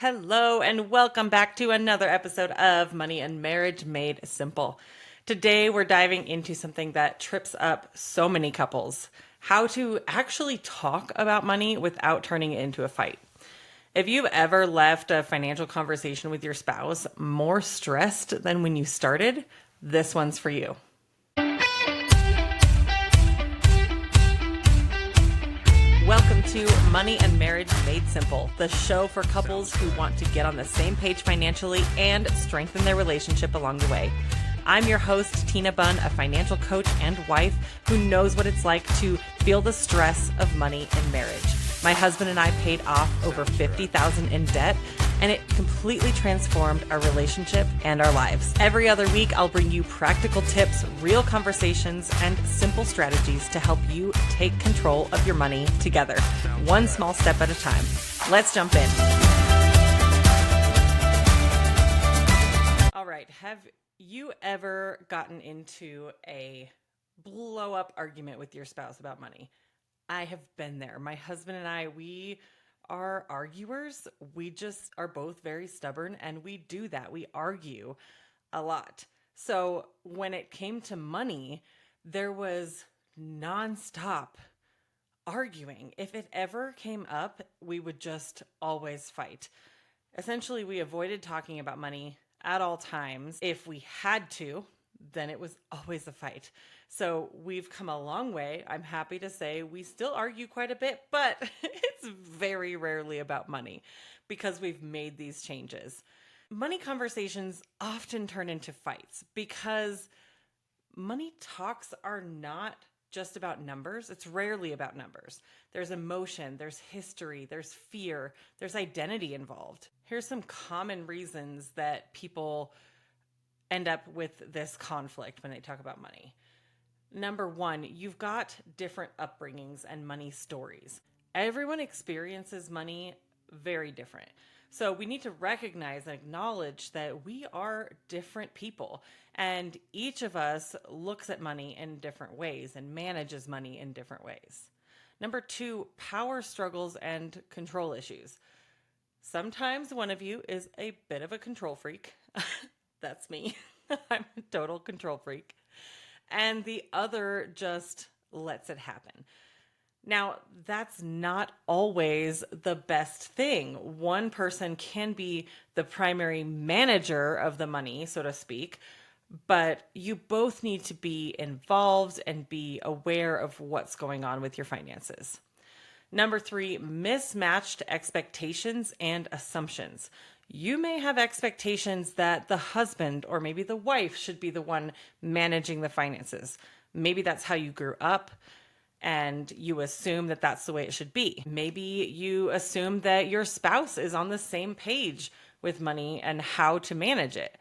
Hello, and welcome back to another episode of Money and Marriage Made Simple. Today, we're diving into something that trips up so many couples: how to actually talk about money without turning it into a fight. If you've ever left a financial conversation with your spouse more stressed than when you started, this one's for you. Welcome to Money and Marriage Made Simple, the show for couples who want to get on the same page financially and strengthen their relationship along the way. I'm your host, Tina Bunn, a financial coach and wife who knows what it's like to feel the stress of money in marriage. My husband and I paid off over $50,000 in debt, and it completely transformed our relationship and our lives. Every other week, I'll bring you practical tips, real conversations, and simple strategies to help you take control of your money together, one small step at a time. Let's jump in. All right, have you ever gotten into a blow-up argument with your spouse about money? I have been there. My husband and I, we are arguers. We just are both very stubborn, and we do that. We argue a lot. So when it came to money, there was nonstop arguing. If it ever came up, we would just always fight. Essentially, we avoided talking about money at all times. If we had to, then it was always a fight. So we've come a long way. I'm happy to say we still argue quite a bit, but it's very rarely about money because we've made these changes. Money conversations often turn into fights because money talks are not just about numbers. It's rarely about numbers. There's emotion, there's history, there's fear, there's identity involved. Here's some common reasons that people end up with this conflict when they talk about money. Number one, you've got different upbringings and money stories. Everyone experiences money very different. So we need to recognize and acknowledge that we are different people, and each of us looks at money in different ways and manages money in different ways. Number two, power struggles and control issues. Sometimes one of you is a bit of a control freak. That's me. I'm a total control freak. And the other just lets it happen. Now, that's not always the best thing. One person can be the primary manager of the money, so to speak, but you both need to be involved and be aware of what's going on with your finances. Number three, mismatched expectations and assumptions. You may have expectations that the husband or maybe the wife should be the one managing the finances. Maybe that's how you grew up and you assume that that's the way it should be. Maybe you assume that your spouse is on the same page with money and how to manage it,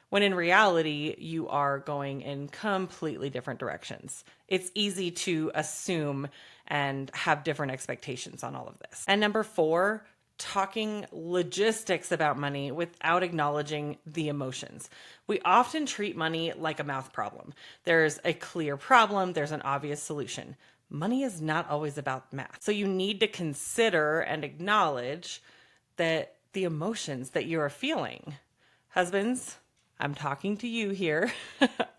when in reality, you are going in completely different directions. It's easy to assume and have different expectations on all of this. And number four, talking logistics about money without acknowledging the emotions. We often treat money like a math problem. There's a clear problem, there's an obvious solution. Money is not always about math. So you need to consider and acknowledge that the emotions that you are feeling. Husbands, I'm talking to you here.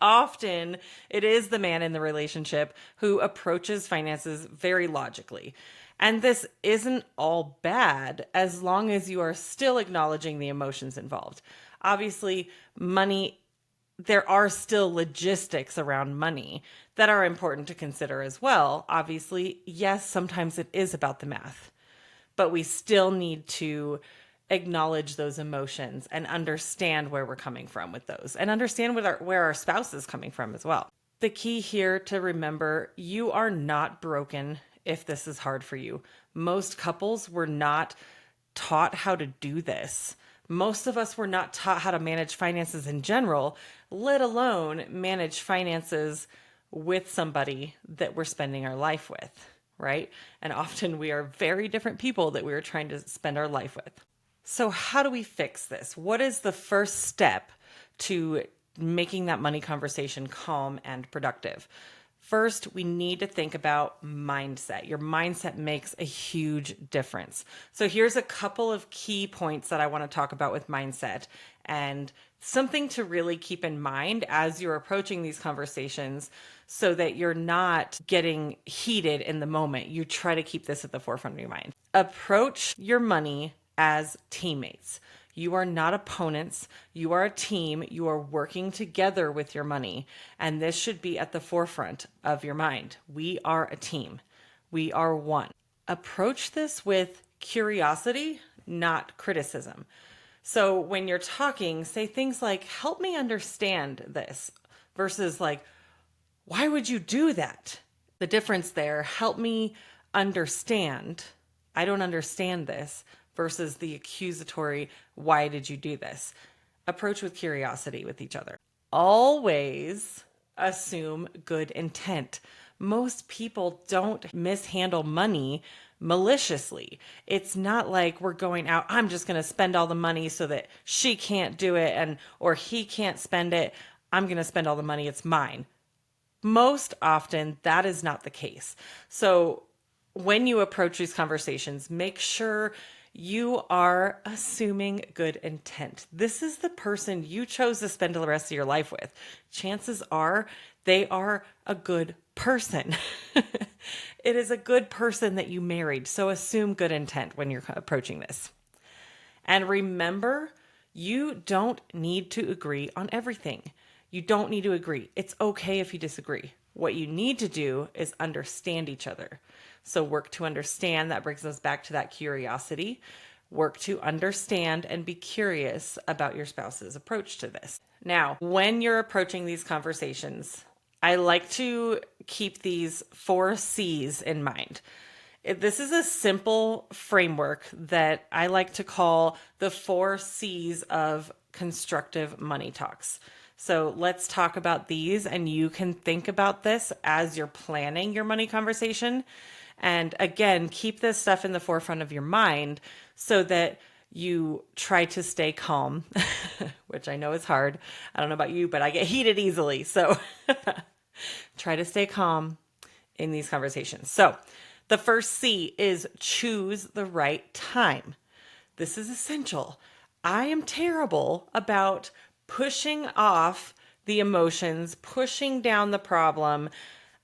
Often it is the man in the relationship who approaches finances very logically. And this isn't all bad as long as you are still acknowledging the emotions involved. Obviously, there are still logistics around money that are important to consider as well. Obviously, yes, sometimes it is about the math, but we still need to acknowledge those emotions and understand where we're coming from with those, and understand where our spouse is coming from as well. The key here to remember, you are not broken if this is hard for you. Most couples were not taught how to do this. Most of us were not taught how to manage finances in general, let alone manage finances with somebody that we're spending our life with, right? And often we are very different people that we are trying to spend our life with. So how do we fix this? What is the first step to making that money conversation calm and productive? First, we need to think about mindset. Your mindset makes a huge difference. So, here's a couple of key points that I want to talk about with mindset and something to really keep in mind as you're approaching these conversations so that you're not getting heated in the moment. You try to keep this at the forefront of your mind. Approach your money as teammates. You are not opponents. You are a team. You are working together with your money. And this should be at the forefront of your mind. We are a team. We are one. Approach this with curiosity, not criticism. So when you're talking, say things like, help me understand this, versus like, why would you do that? The difference there, help me understand. I don't understand this, versus the accusatory, why did you do this? Approach with curiosity with each other. Always assume good intent. Most people don't mishandle money maliciously. It's not like we're going out, I'm just going to spend all the money so that she can't do it and or he can't spend it. I'm going to spend all the money, it's mine. Most often that is not the case. So when you approach these conversations, make sure you are assuming good intent. This is the person you chose to spend the rest of your life with. Chances are they are a good person. It is a good person that you married. So assume good intent when you're approaching this. And remember, you don't need to agree on everything. You don't need to agree. It's okay if you disagree. What you need to do is understand each other. So work to understand. That brings us back to that curiosity. Work to understand and be curious about your spouse's approach to this. Now, when you're approaching these conversations, I like to keep these 4 C's in mind. This is a simple framework that I like to call the 4 C's of constructive money talks. So let's talk about these, and you can think about this as you're planning your money conversation. And again, keep this stuff in the forefront of your mind so that you try to stay calm, which I know is hard. I don't know about you, but I get heated easily. So try to stay calm in these conversations. So the first C is choose the right time. This is essential. I am terrible about pushing off the emotions, pushing down the problem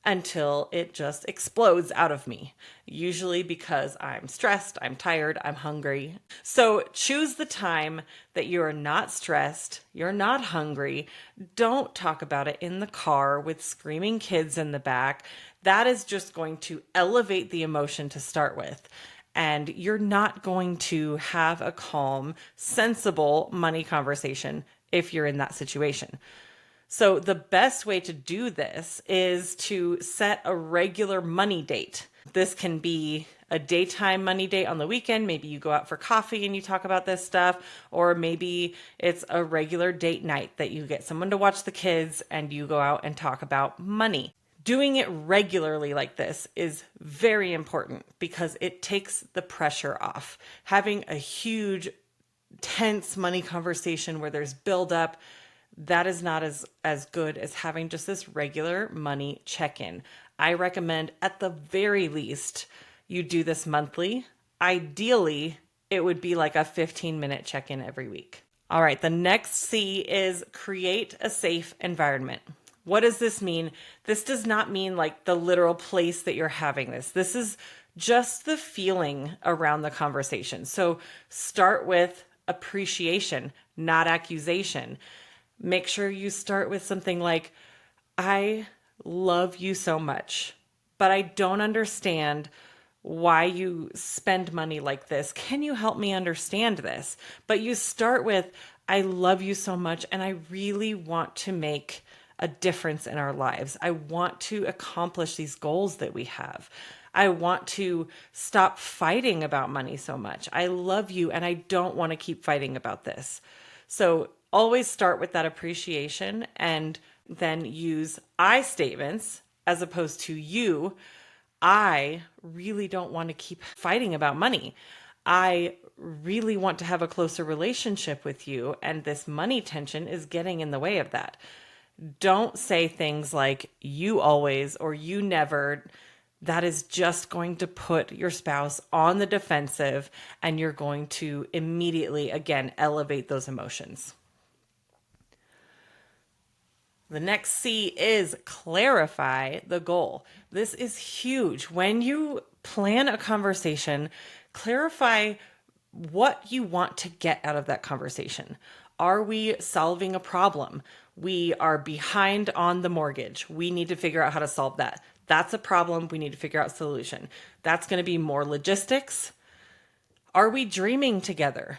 until it just explodes out of me. Usually because I'm stressed, I'm tired, I'm hungry. So choose the time that you're not stressed, you're not hungry. Don't talk about it in the car with screaming kids in the back. That is just going to elevate the emotion to start with. And you're not going to have a calm, sensible money conversation if you're in that situation. So the best way to do this is to set a regular money date. This can be a daytime money date on the weekend. Maybe you go out for coffee and you talk about this stuff, or maybe it's a regular date night that you get someone to watch the kids and you go out and talk about money. Doing it regularly like this is very important because it takes the pressure off. Having a huge, tense money conversation where there's buildup, that is not as good as having just this regular money check-in. I recommend at the very least you do this monthly. Ideally, it would be like a 15-minute check-in every week. All right, the next C is create a safe environment. What does this mean? This does not mean like the literal place that you're having this. This is just the feeling around the conversation. So start with appreciation, not accusation. Make sure you start with something like, I love you so much, but I don't understand why you spend money like this. Can you help me understand this? But you start with, I love you so much, and I really want to make a difference in our lives. I want to accomplish these goals that we have. I want to stop fighting about money so much. I love you, and I don't want to keep fighting about this. So always start with that appreciation and then use I statements as opposed to you. I really don't want to keep fighting about money. I really want to have a closer relationship with you, and this money tension is getting in the way of that. Don't say things like you always or you never. That is just going to put your spouse on the defensive, and you're going to immediately, again, elevate those emotions. The next C is clarify the goal. This is huge. When you plan a conversation, clarify what you want to get out of that conversation. Are we solving a problem? We are behind on the mortgage. We need to figure out how to solve that. That's a problem. We need to figure out a solution. That's going to be more logistics. Are we dreaming together?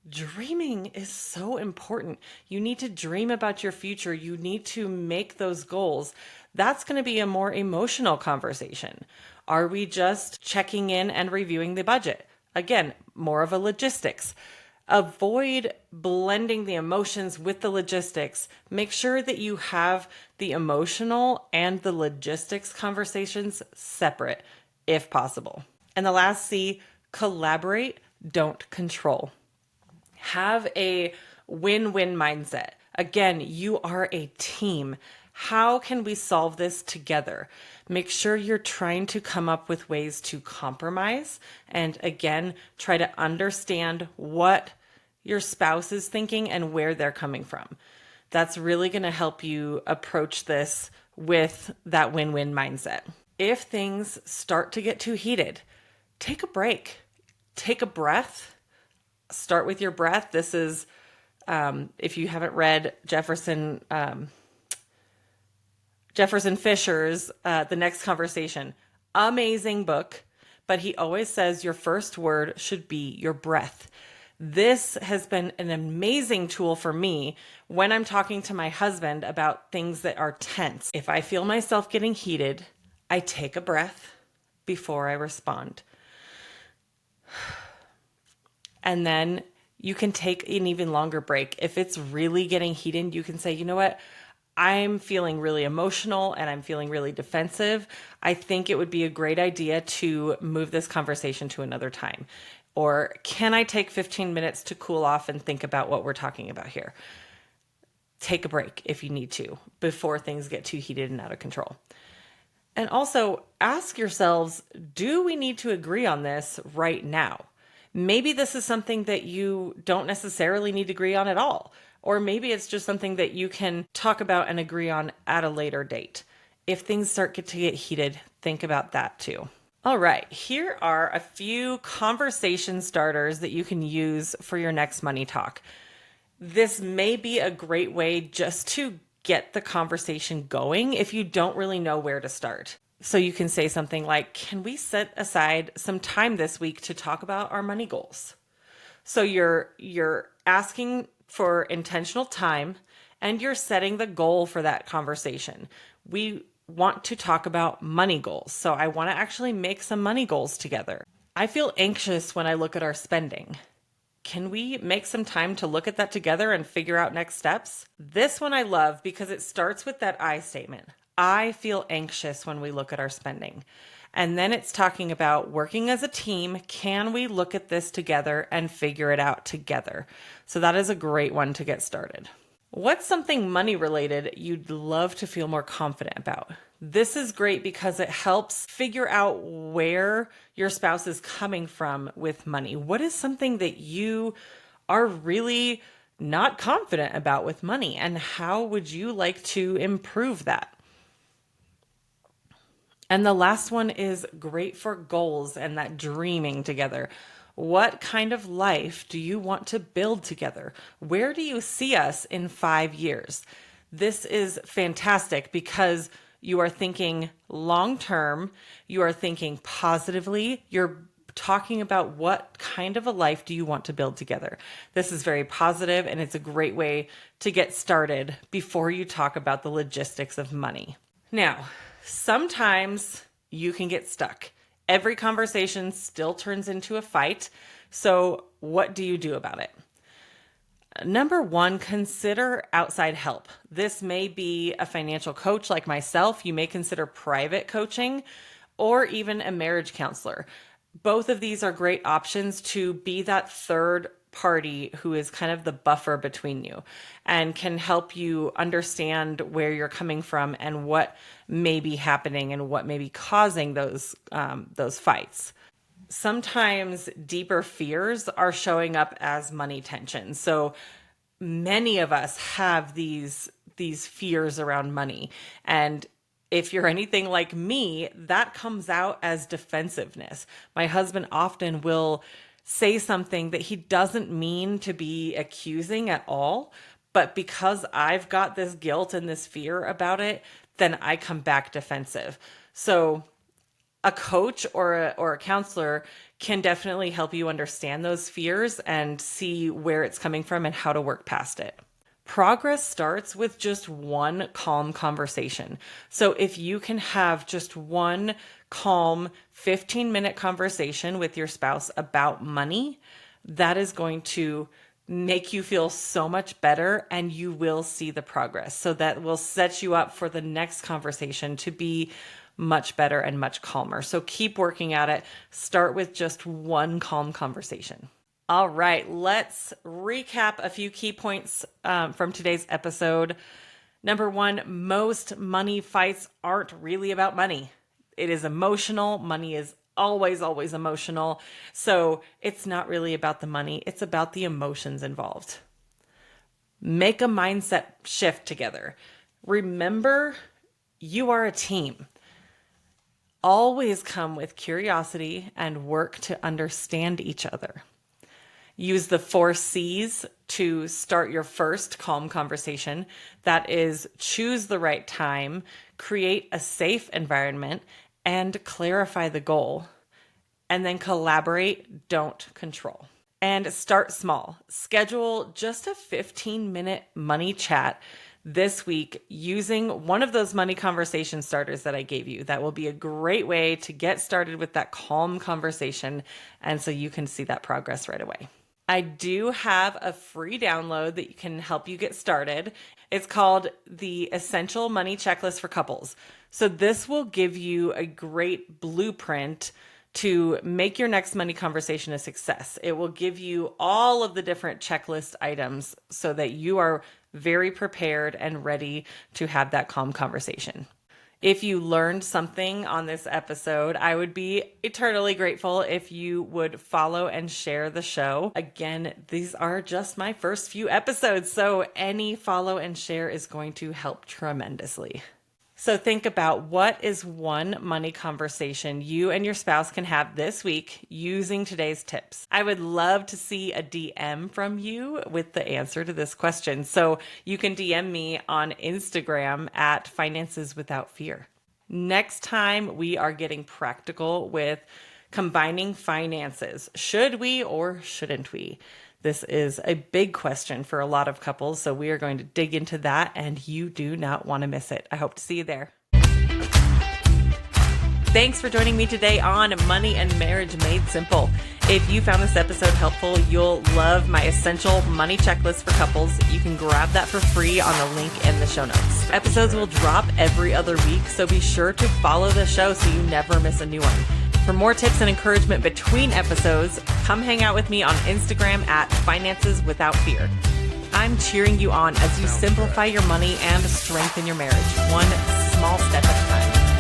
Dreaming is so important. You need to dream about your future. You need to make those goals. That's going to be a more emotional conversation. Are we just checking in and reviewing the budget? Again, more of a logistics. Avoid blending the emotions with the logistics. Make sure that you have the emotional and the logistics conversations separate if possible. And the last C, collaborate, don't control. Have a win-win mindset. Again, you are a team. How can we solve this together? Make sure you're trying to come up with ways to compromise, and again, try to understand what your spouse is thinking and where they're coming from. That's really going to help you approach this with that win-win mindset. If things start to get too heated, take a break. Take a breath. Start with your breath. This is, if you haven't read Jefferson Fisher's The Next Conversation, amazing book, but he always says your first word should be your breath. This has been an amazing tool for me when I'm talking to my husband about things that are tense. If I feel myself getting heated, I take a breath before I respond. And then you can take an even longer break. If it's really getting heated, you can say, you know what? I'm feeling really emotional and I'm feeling really defensive. I think it would be a great idea to move this conversation to another time. Or can I take 15 minutes to cool off and think about what we're talking about here? Take a break if you need to before things get too heated and out of control. And also ask yourselves, do we need to agree on this right now? Maybe this is something that you don't necessarily need to agree on at all. Or maybe it's just something that you can talk about and agree on at a later date. If things start to get heated, think about that too. All right, here are a few conversation starters that you can use for your next money talk. This may be a great way just to get the conversation going if you don't really know where to start. So you can say something like, can we set aside some time this week to talk about our money goals? So you're asking for intentional time and you're setting the goal for that conversation. We want to talk about money goals. So I want to actually make some money goals together. I feel anxious when I look at our spending. Can we make some time to look at that together and figure out next steps? This one I love because it starts with that I statement. I feel anxious when we look at our spending. And then it's talking about working as a team. Can we look at this together and figure it out together? So that is a great one to get started. What's something money related you'd love to feel more confident about? This is great because it helps figure out where your spouse is coming from with money. What is something that you are really not confident about with money, and how would you like to improve that? And the last one is great for goals and that dreaming together. What kind of life do you want to build together? Where do you see us in 5 years? This is fantastic because you are thinking long term, you are thinking positively, you're talking about what kind of a life do you want to build together. This is very positive and it's a great way to get started before you talk about the logistics of money. Now, sometimes you can get stuck. Every conversation still turns into a fight. So what do you do about it? Number one, consider outside help. This may be a financial coach like myself. You may consider private coaching or even a marriage counselor. Both of these are great options to be that third party who is kind of the buffer between you and can help you understand where you're coming from and what may be happening and what may be causing those fights. Sometimes deeper fears are showing up as money tension. So many of us have these fears around money, and if you're anything like me, that comes out as defensiveness. My husband often will say something that he doesn't mean to be accusing at all, but because I've got this guilt and this fear about it, then I come back defensive. So a coach or a counselor can definitely help you understand those fears and see where it's coming from and how to work past it. Progress starts with just one calm conversation. So if you can have just one calm 15-minute conversation with your spouse about money, that is going to make you feel so much better, and you will see the progress. So that will set you up for the next conversation to be much better and much calmer. So keep working at it. Start with just one calm conversation. All right, let's recap a few key points from today's episode. Number one, most money fights aren't really about money. It is emotional. Money is always, always emotional. So it's not really about the money. It's about the emotions involved. Make a mindset shift together. Remember, you are a team. Always come with curiosity and work to understand each other. Use the 4 C's to start your first calm conversation. That is, choose the right time, create a safe environment, and clarify the goal. And then collaborate, don't control. And start small. Schedule just a 15-minute money chat this week using one of those money conversation starters that I gave you. That will be a great way to get started with that calm conversation, and so you can see that progress right away. I do have a free download that can help you get started. It's called the Essential Money Checklist for Couples. So this will give you a great blueprint to make your next money conversation a success. It will give you all of the different checklist items so that you are very prepared and ready to have that calm conversation. If you learned something on this episode, I would be eternally grateful if you would follow and share the show. Again, these are just my first few episodes, so any follow and share is going to help tremendously. So think about, what is one money conversation you and your spouse can have this week using today's tips? I would love to see a DM from you with the answer to this question. So you can DM me on Instagram at Finances Without Fear. Next time, we are getting practical with combining finances. Should we or shouldn't we? This is a big question for a lot of couples, so we are going to dig into that, and you do not want to miss it. I hope to see you there. Thanks for joining me today on Money and Marriage Made Simple. If you found this episode helpful, you'll love my Essential Money Checklist for Couples. You can grab that for free on the link in the show notes. Episodes will drop every other week, so be sure to follow the show so you never miss a new one. For more tips and encouragement between episodes, come hang out with me on Instagram at Finances Without Fear. I'm cheering you on as you simplify your money and strengthen your marriage, one small step at a time.